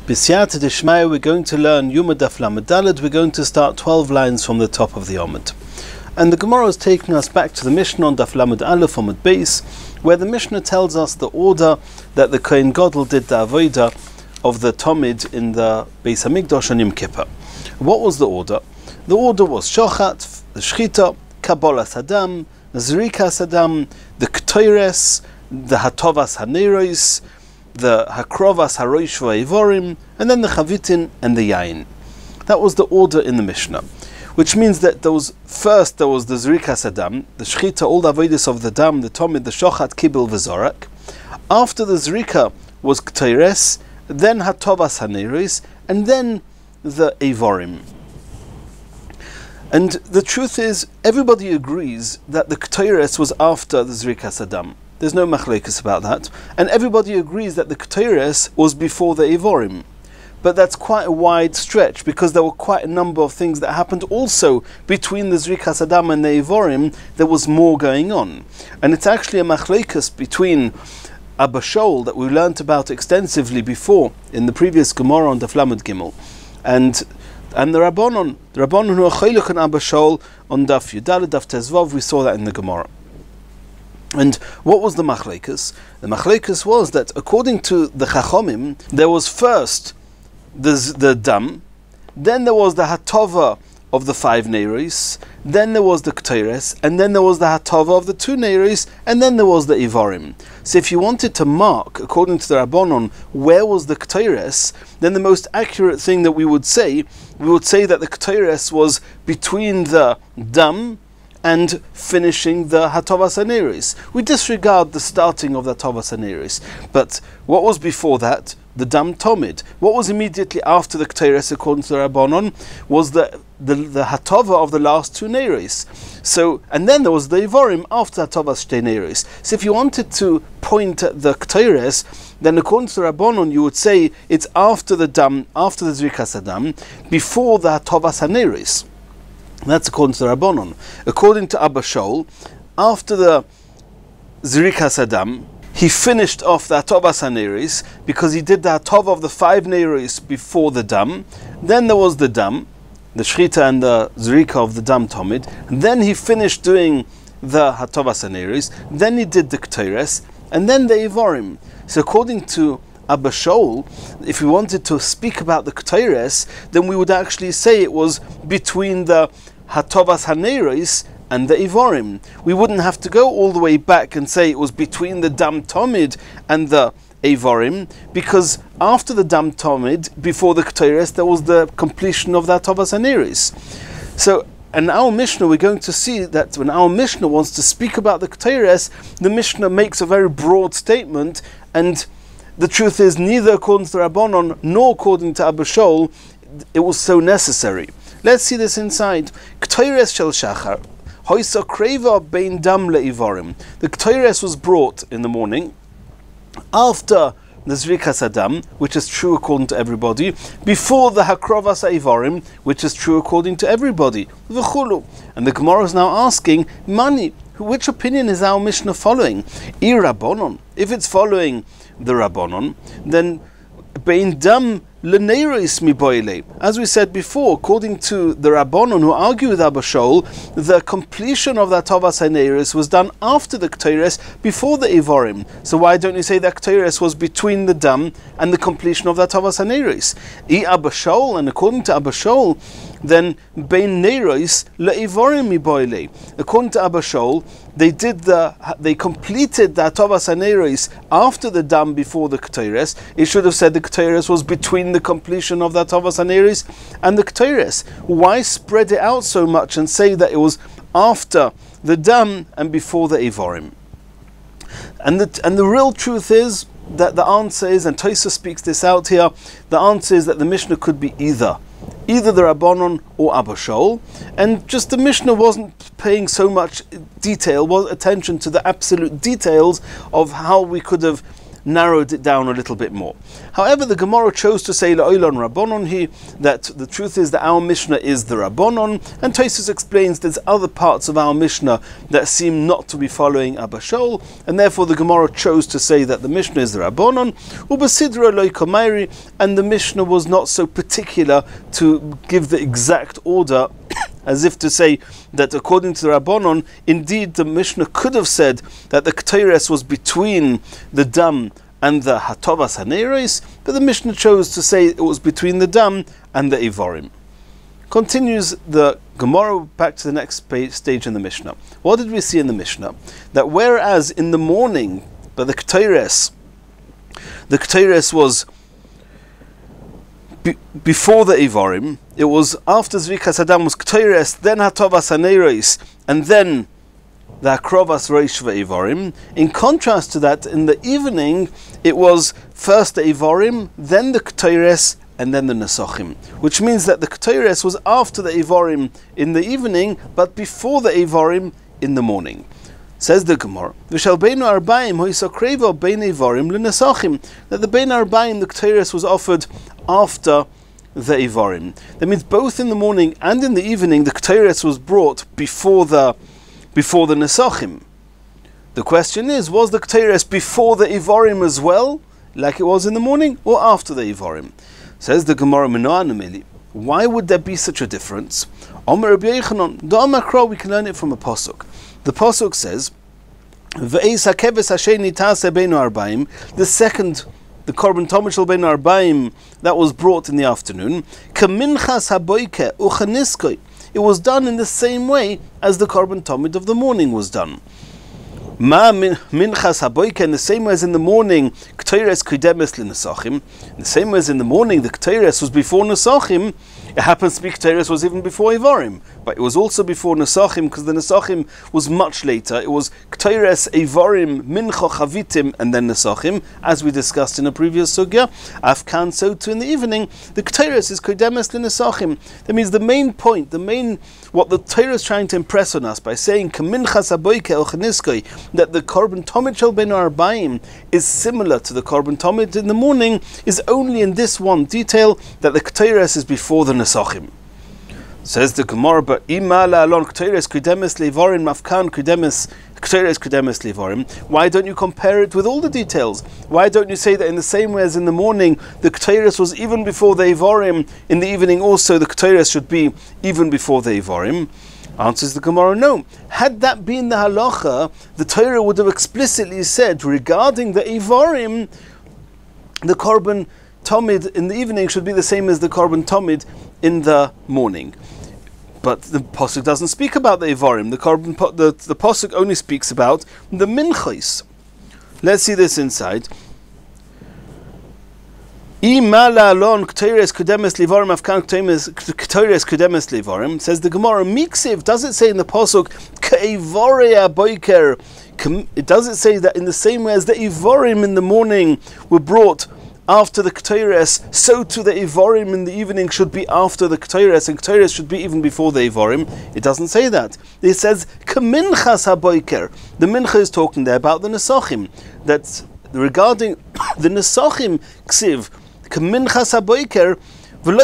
B'siyata d'shmaya, we're going to learn Yoma Daf Lamed Daled. We're going to start 12 lines from the top of the Omid. And the Gemara is taking us back to the Mishnah on Daf Lamed Aleph Omid Beis, where the Mishnah tells us the order that the Kohen Gadol did the Avodah of the Tomid in the Beis Hamikdash on Yom Kippur. What was the order? The order was Shochat, the shlita, Kabbalas Hadam, Zrikas Hadam, the Ktoires, the Hatovas Haneros, the Hakrovas Haroish Va'ivorim, and then the Chavitin and the Yain. That was the order in the Mishnah, which means that there was the Zrikas Hadam, the Shechita, all the Avodas of the Dam, the Tomid, the Shochat, Kibel, V'Zorak. After the Zrika was Ktoires, then Hatovas Haneros, and then the Eivorim. And the truth is, everybody agrees that the Ktoires was after the Zrikas Hadam. There's no machlekes about that. And everybody agrees that the Ktoires was before the Eivorim. But that's quite a wide stretch, because there were quite a number of things that happened also between the Zrikas Hadam and the Eivorim. There was more going on. And it's actually a machlekes between Abba Shaul that we learnt about extensively before in the previous Gemara on Daf Lamed Gimel. And the Rabbanon who are Choyluk and Abba Shaul on Daf Yudaled, Daf Tezvav, we saw that in the Gemara. And what was the machlekes? The machlekes was that according to the Chachomim, there was first the Dam, then there was the Hatova of the 5 Neiros, then there was the Ktoires, and then there was the Hatova of the 2 Neiros, and then there was the Eivorim. So if you wanted to mark, according to the Rabbanon, where was the Ktoires, then the most accurate thing that we would say that the Ktoires was between the Dam and finishing the Hatovas Haneros. We disregard the starting of the Hatovas Haneros. But what was before that? The Dam Tomid. What was immediately after the Ktoires, according to the Rabbanon, was the Hatova of the last 2 Neiros. So, and then there was the Eivorim after Hatovas Shtei Neiros. So if you wanted to point at the Ktoires, then according to the Rabbanon, you would say it's after the Dam, after the Zrikas Hadam, before the Hatovas Haneros. That's according to the Rabbanon. According to Abba Shaul, after the Zrikas Hadam, he finished off the Hatovas Haneros because he did the Hatova of the 5 Neiros before the Dam. Then there was the Dam, the Shechita and the Zrika of the Dam Tomid. And then he finished doing the Hatovas Haneros. Then he did the Ktoires, and then the Eivorim. So according to Abba Shaul, if we wanted to speak about the Ktoires, then we would actually say it was between the Hatovas Haneros and the Eivorim. We wouldn't have to go all the way back and say it was between the Dam Tomid and the Eivorim, because after the Dam Tomid, before the Ktoires, there was the completion of the Hatovas Haneros. So, in our Mishnah, we're going to see that when our Mishnah wants to speak about the Ktoires, the Mishnah makes a very broad statement, and the truth is, neither according to the Rabbanon nor according to Abba Shaul, it was so necessary. Let's see this inside. Ktoires shel shachar, hoisa kreva bein dam le'ivorim. The Ktoires was brought in the morning after the Zrikas Hadam, which is true according to everybody, before the Hakrovas Eivorim, which is true according to everybody. V'chulu. And the Gemara is now asking, Mani, which opinion is our Mishnah following? I Rabbanon. If it's following the Rabbanon, then bein dam leneiros miboile. As we said before, according to the Rabbanon who argue with Abba Shaul, the completion of that Hatovas Haneros was done after the Ktoires, before the Eivorim. So why don't you say that Ktoires was between the Dam and the completion of that Hatovas Haneros? Abba Shaul, and according to Abba Shaul, then bein neiros le'ivorim miboile. According to Abba Shaul, they completed the Hatovas Haneros after the Dam, before the Ktoires. It should have said the Ktoires was between the completion of the Hatovas Haneros and the Ktoires. Why spread it out so much and say that it was after the Dam and before the Eivorim? And the real truth is that the answer is, and Tosafos speaks this out here, the answer is that the Mishnah could be either the Rabbanon or Abba Shaul, and just the Mishnah wasn't paying so much attention to the absolute details of how we could have narrowed it down a little bit more. However, the Gemara chose to say La'olan Rabbanon here, that the truth is that our Mishnah is the Rabbanon, and Tosfos explains there's other parts of our Mishnah that seem not to be following Abba Shaul, and therefore the Gemara chose to say that the Mishnah is the Rabbanon, Ubasidra Loi Komairi, and the Mishnah was not so particular to give the exact order, as if to say that according to the Rabbanon, indeed the Mishnah could have said that the Ketores was between the Dam and the Hatovas Haneros, but the Mishnah chose to say it was between the Dam and the Ivorim. Continues the Gemara back to the next stage in the Mishnah. What did we see in the Mishnah? That whereas in the morning, by the Ketores was before the Ivorim, it was after Zrikas Adam was Ketores, then Hatovas Haneros, and then the Akrovas Reish Ivorim. In contrast to that, in the evening, it was first the Ivorim, then the Ketores, and then the Nesachim. Which means that the Ketores was after the Ivorim in the evening, but before the Ivorim in the morning. Says the Gemara, V'shal beinu arbaim hoisokrevo bein Ivorim l'Nesachim, that the bein arbaim, the Ketores, was offered after the Ivorim. That means both in the morning and in the evening, the Ketores was brought before the Nesachim. The question is, was the Ketores before the Ivorim as well, like it was in the morning, or after the Ivorim? Says the Gemara, why would there be such a difference? Omer Rabbi Yochanan, the Omer Kro, we can learn it from a pasuk. The pasuk says, "Ve'eis hakeves hasheni taseh beinu arbaim," the second, the korban tomid shel beinu arbaim, that was brought in the afternoon. Kaminchas haboike uchaniskoi. It was done in the same way as the korban tomid of the morning was done. Ma minchas haboike, in the same way as in the morning, Ketores kidemes l'Nesachim. In the same way as in the morning, the Ketores was before Nesachim. It happens to be Ketores was even before Ivorim, but it was also before Nesachim, because the Nesachim was much later. It was Ketores, Ivorim, Mincha, Chavitim, and then Nesachim, as we discussed in a previous sugya. Afkan, so too in the evening, the Ketores is Kodemes l'Nesachim. That means the main point, what the Torah is trying to impress on us by saying Kaminchas haboike ochniskoi, that the korban tomid shel beinu arbaim is similar to the korban tomid in the morning, is only in this one detail, that the Ketores is before the Nesachim. Says the Gemara, but ima la'alon Ketores kudemes le'Ivorim mafkan Ketores kudemes le'Ivorim. Why don't you compare it with all the details? Why don't you say that in the same way as in the morning, the Ketores was even before the Ivorim, in the evening also the Ketores should be even before the Ivorim? Answers the Gemara, no. Had that been the halacha, the Torah would have explicitly said regarding the Ivorim, the korban tomid in the evening should be the same as the korban tomid in the morning. But the pasuk doesn't speak about the Ivorim. The pasuk only speaks about the minchos. Let's see this inside. Says the Gemara, Miksiv, does it say in the pasuk it doesn't say that in the same way as the Ivorim in the morning were brought after the Ketores, so too the Ivorim in the evening should be after the Ketores, and Ketores should be even before the Ivorim. It doesn't say that. It says Kaminchas haboiker. The mincha is talking there about the Nesachim. That's regarding the Nesachim ksiv Kaminchas haboiker. That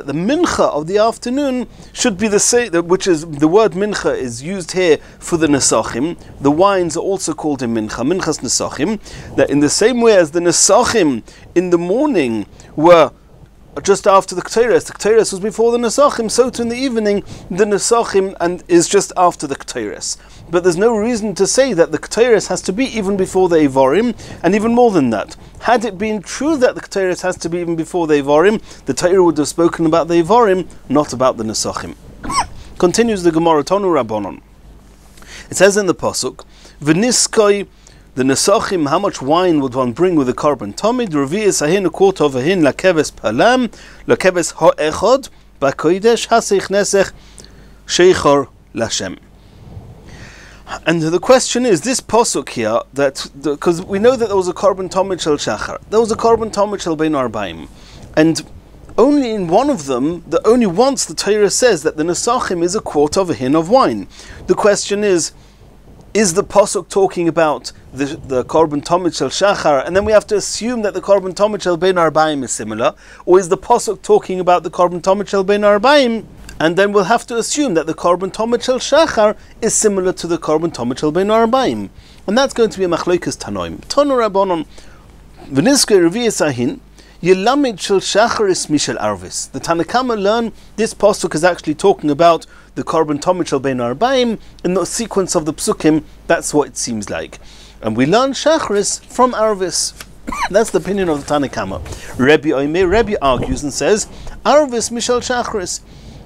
the mincha of the afternoon should be the same, which is the word mincha is used here for the nesachim. The wines are also called in minchas nesachim. That in the same way as the nesachim in the morning were just after the Ketores was before the nesachim, so too in the evening the nesachim is just after the Ketores. But there's no reason to say that the Ketores has to be even before the Ivorim, and even more than that. Had it been true that the Ketores has to be even before the Ivorim, the Torah would have spoken about the Ivorim, not about the Nesachim. Continues the Gemara, Tonu Rabbanon. It says in the pasuk, V'niskoi, the Nesachim, how much wine would one bring with a korban tomid? Revi'is ahin a quarter of ahin lakeves palam, lakeves ha'echod, ba'koidesh hasich nesech sheichor lashem. And the question is, this pasuk here, because we know that there was a korban tomid shel shachar, there was a korban tomid shel bein arbaim, and only in one of them, only once the Torah says that the nesachim is a quarter of a hin of wine. The question is, Is the pasuk talking about the korban tomid shel shachar, and then we have to assume that the korban tomid shel bein arbaim is similar, or is the pasuk talking about the korban tomid shel bein arbaim, and then we'll have to assume that the korban tomid shel shachar is similar to the korban tomid shel bein arbaim, and that's going to be a machlokes tanoim. Tanu rabbanon v'nizkei revi'es ahin Yelamid shel shacharis mishel arvis. The Tanakama learn this pasuk is actually talking about the korban tomid shel bein arbaim in the sequence of the psukim. That's what it seems like, and we learn shacharis from arvis. That's the opinion of the Tanakama. Rabbi argues and says arvis mishel shacharis.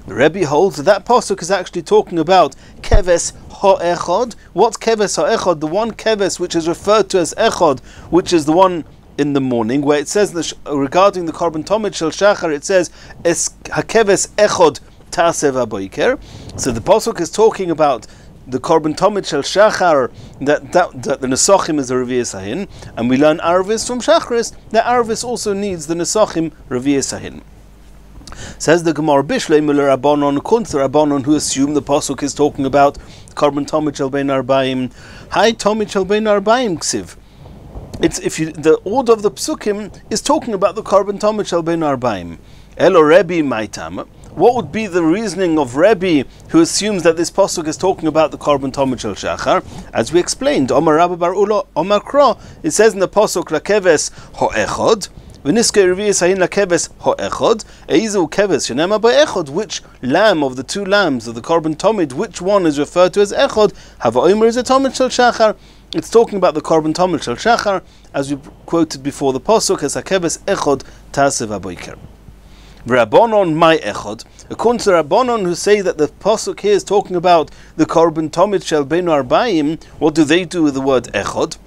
Rabbi holds that pasuk is actually talking about keves ha'echod. What's keves ha'echod? The one keves which is referred to as echod, which is the one in the morning, where it says regarding the korban tomid shel shachar, it says es hakeves echod tasev aboiker. So the pasuk is talking about the korban tomid shel shachar, that the nesachim is a revi'es ahin, and we learn arvis from shacharis that arvis also needs the nesachim revi'es ahin. Says the Gemara Bishlei Miller Rabbanon Kunz Rabbanon, who assume the pasuk is talking about korban tomid shel bein arbaim. Hi tomid shel bein arbaim ksiv. It's the order of the psukim is talking about the korban tomid shel bein arbaim. Elo Rabbi maitam. What would be the reasoning of Rabbi, who assumes that this pasuk is talking about the korban tomid shel shachar? As we explained, Omar Rabbi Bar Ula Omar Kra, it says in the pasuk lakeves ho'echod. V'niskei revi'es hayin lakeves ho'echod. Eizu keves shenema ba'echod. Which lamb of the two lambs of the korban tomid, which one is referred to as echod? Hava omer is a tomid shel shachar. It's talking about the korban tomid shel shachar, as we quoted before the pasuk as hakeves echod tasev aboiker. Rabbanon my echod. According to Rabbanon, who say that the pasuk here is talking about the korban tomid shel bein arbaim, what do they do with the word echod?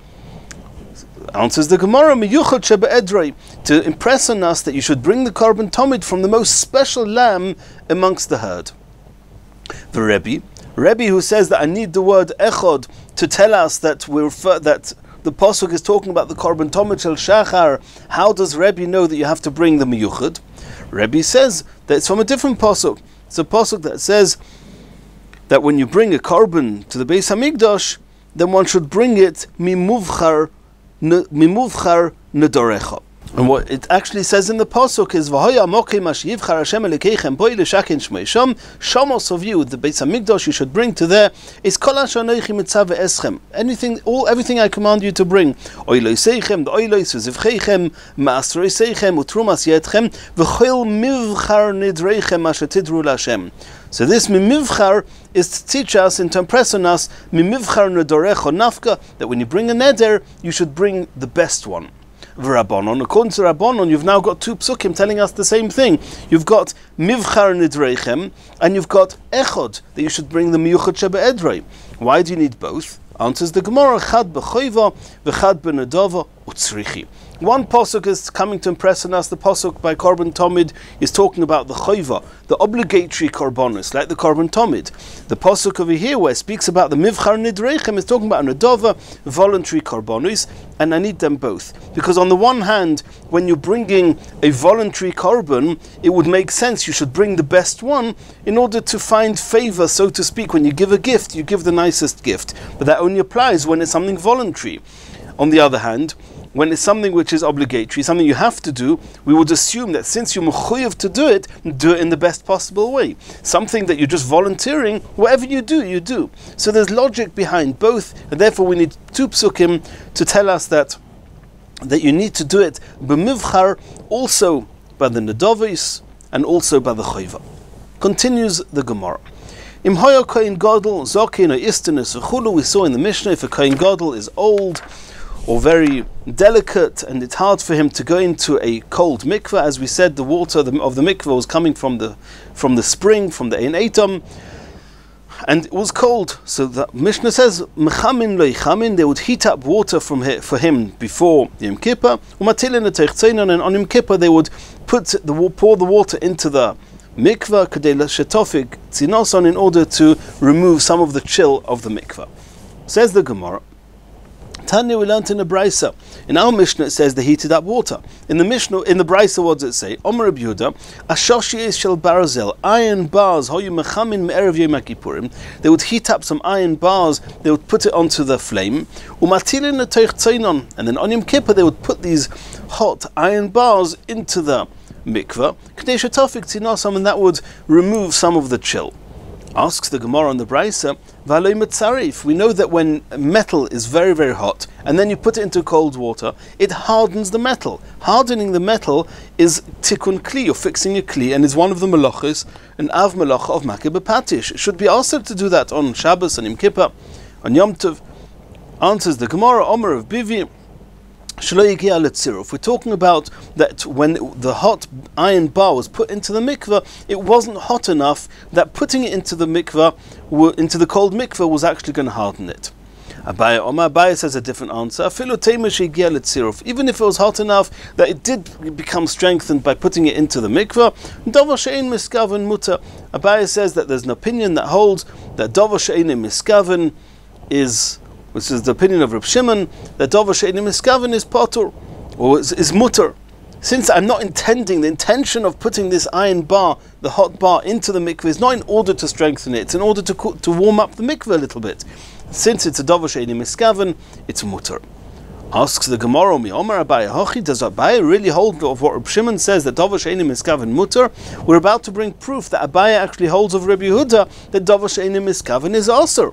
Answers the Gemara, miyuchad shebe'edrei, to impress on us that you should bring the korban tomid from the most special lamb amongst the herd. The Rabbi, who says that I need the word echod to tell us that that the pasuk is talking about the korban tomid shel shachar. How does Rabbi know that you have to bring the miyuchad? Rabbi says that it's from a different pasuk. It's a pasuk that says that when you bring a korban to the Beis Hamikdash, then one should bring it mimuvchar nedorecha. And what it actually says in the pasuk is V'hoya mokim ashiyivchar Hashem elikeichem boi l'shakin shmei sham. Shamos of you, the Beis Hamikdash, you should bring to there is kol asher anochi mitzaveh eschem. Everything I command you to bring. Oiloi seichem, the oilois v'zivcheichem, ma'asroi seichem, utrumas yetchem, v'chol mivchar nidreichem asher tidru l'Hashem. So this mimivchar is to teach us and to impress on us mimivchar nedorecha nafka, that when you bring a neder, you should bring the best one. V'Rabbanon, according to Rabbanon, you've now got two psukim telling us the same thing. You've got mivchar nidreichem, and you've got echod, that you should bring the miyuchad shebe'edrei. Why do you need both? Answers the Gemara, chad b'choiva, v'chad b'nedava, utzrichi. One pasuk is coming to impress on us. The pasuk by korban tomid is talking about the choiva, the obligatory korbanos, like the korban tomid. The pasuk over here where it speaks about the mivchar nidreichem is talking about nedava, voluntary korbanos, and I need them both. Because on the one hand, when you're bringing a voluntary korban, it would make sense you should bring the best one in order to find favor, so to speak. When you give a gift, you give the nicest gift. But that only applies when it's something voluntary. On the other hand, when it's something which is obligatory, something you have to do, we would assume that since you're mechuyev to do it in the best possible way. Something that you're just volunteering, whatever you do, you do. So there's logic behind both, and therefore we need two psukim to tell us that you need to do it b'mivchar, also by the nedavis, and also by the choiva. Continues the Gemara. Im hoya kohen gadol zokin or istenis uchulu. We saw in the Mishnah, if a kohen gadol is old or very delicate, and it's hard for him to go into a cold mikveh. As we said, the water of the mikveh was coming from the spring, from the Ein Eitam, and it was cold. So the Mishnah says, Mechamin leichamin, they would heat up water for him before Yom Kippur, and on Yom Kippur they would pour the water into the mikveh, kadei shetofik tzinoson, in order to remove some of the chill of the mikveh. Says the Gemara, Tanya, we learnt in the Brisa. In our Mishnah it says the heated up water. In the Mishnah, in the Brisa, what does it say? Omer Rabbi Yehuda, Ashoshi shel barzel, iron bars, hoyu mechamin me'erev Yom Kippurim. They would heat up some iron bars, they would put it onto the flame, umatilin letoich tzeinon, and then on Yom Kippur they would put these hot iron bars into the mikveh, k'nei shetofik tzinosam, and that would remove some of the chill. Asks the Gemara on the Brisa, V'aloi metzarif. We know that when metal is very, very hot, and then you put it into cold water, it hardens the metal. Hardening the metal is tikkun kli, you're fixing a kli, and is one of the melachos, an av melacha of makeh b'patish. It should be also to do that on Shabbos and Yom Kippur, on Yom Tov. Answers the Gemara, Omer of Bivi, if we're talking about that when the hot iron bar was put into the mikveh, it wasn't hot enough that putting it into the mikveh, into the cold mikveh, was actually going to harden it. Abaye says a different answer. Even if it was hot enough that it did become strengthened by putting it into the mikveh, Abaye says that there's an opinion that holds that davar she'ein miskaven is, which is the opinion of Reb Shimon, that davar she'ein miskaven is patur, or is mutter. Since I'm not intending, the intention of putting this iron bar, the hot bar, into the mikveh is not in order to strengthen it, it's in order to warm up the mikveh a little bit. Since it's a davar she'ein miskaven, it's mutter. Asks the Gemara, Mi Omer Abaye, Hochi, does Abaye really hold of what Reb Shimon says, that davar she'ein miskaven mutter? We're about to bring proof that Abaye actually holds of Rabbi Yehuda that davar she'ein miskaven is aser.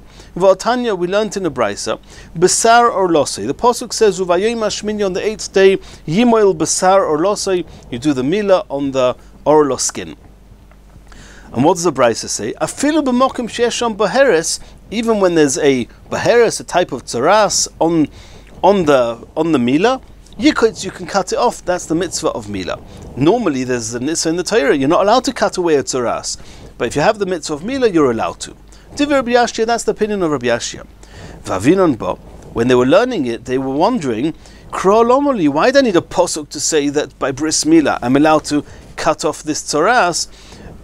Tanya, we learnt in the Brisa, Besar or Losei. The Pasuk says, Uvayim Hashmini, on the 8th day, Yimoil Besar or Losei, you do the Mila on the orlo skin. And what does the Brisa say? Afilu b'mokim she'esham baheres, even when there's a baheres, a type of tzaras, on the Mila, you can cut it off. That's the mitzvah of Mila. Normally there's a mitzvah in the Torah, you're not allowed to cut away a tzaras. But if you have the mitzvah of Mila, you're allowed to. Divrei Rabbi Yashia, that's the opinion of Rabbi Yashia. Vavinon bo, when they were learning it, they were wondering, Krolomoli, why do I need a posuk to say that by bris Mila I'm allowed to cut off this tzaras?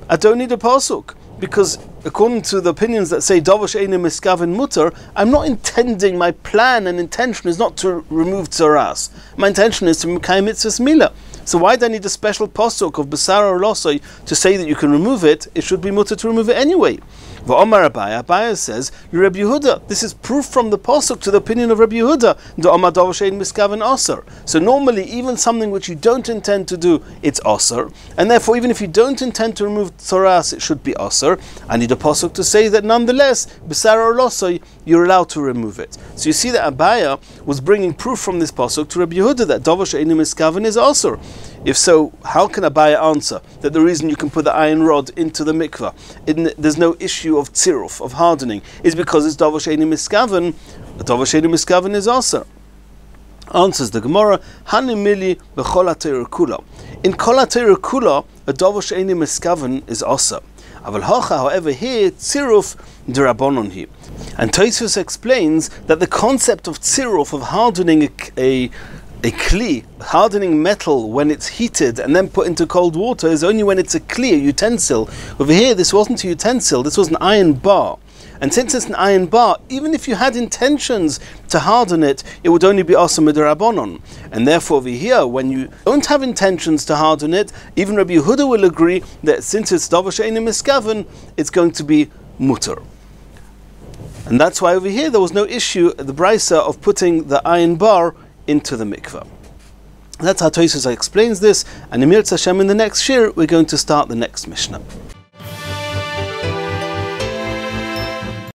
I don't need a pasuk, because according to the opinions that say davar she'ein miskaven mutter, I'm not intending, my plan and intention is not to remove tzaras. My intention is to mekayim mitzvahs mila. So why do I need a special pasuk of besar or losoi to say that you can remove it? It should be mutter to remove it anyway. V'omar Abaye says, Rabbi Yehuda, this is proof from the pasuk to the opinion of Rabbi Yehuda, D'omar davar she'ein miskaven aser. So normally, even something which you don't intend to do, it's aser, and therefore even if you don't intend to remove tzaras, it should be aser. I need a pasuk to say that nonetheless, besar or losoi, you're allowed to remove it. So you see that Abaye was bringing proof from this pasuk to Rabbi Yehuda that davar she'ein miskaven is aser. If so, how can Abaye answer that the reason you can put the iron rod into the mikveh, there's no issue of tziruf, of hardening, is because it's davar she'ein miskaven? Davar she'ein miskaven is aser. Answers the Gemara, Hanimili b'chol ha'Torah kula. In kol ha'Torah kula, a davar she'ein miskaven is aser. Aval hacha, however, here tziruf d'Rabbanon hi. And Tosfos explains that the concept of tziruf, of hardening a kli, hardening metal when it's heated and then put into cold water, is only when it's a kli, a utensil. Over here, this wasn't a utensil, this was an iron bar. And since it's an iron bar, even if you had intentions to harden it, it would only be aser midrabanon. And therefore over here, when you don't have intentions to harden it, even Rabbi Yehuda will agree that since it's davar she'ein miskaven, it's going to be mutter. And that's why over here there was no issue, the brisa, of putting the iron bar into the mikveh. That's how Tosfos explains this, and Emir Hashem, in the next shiur we're going to start the next Mishnah.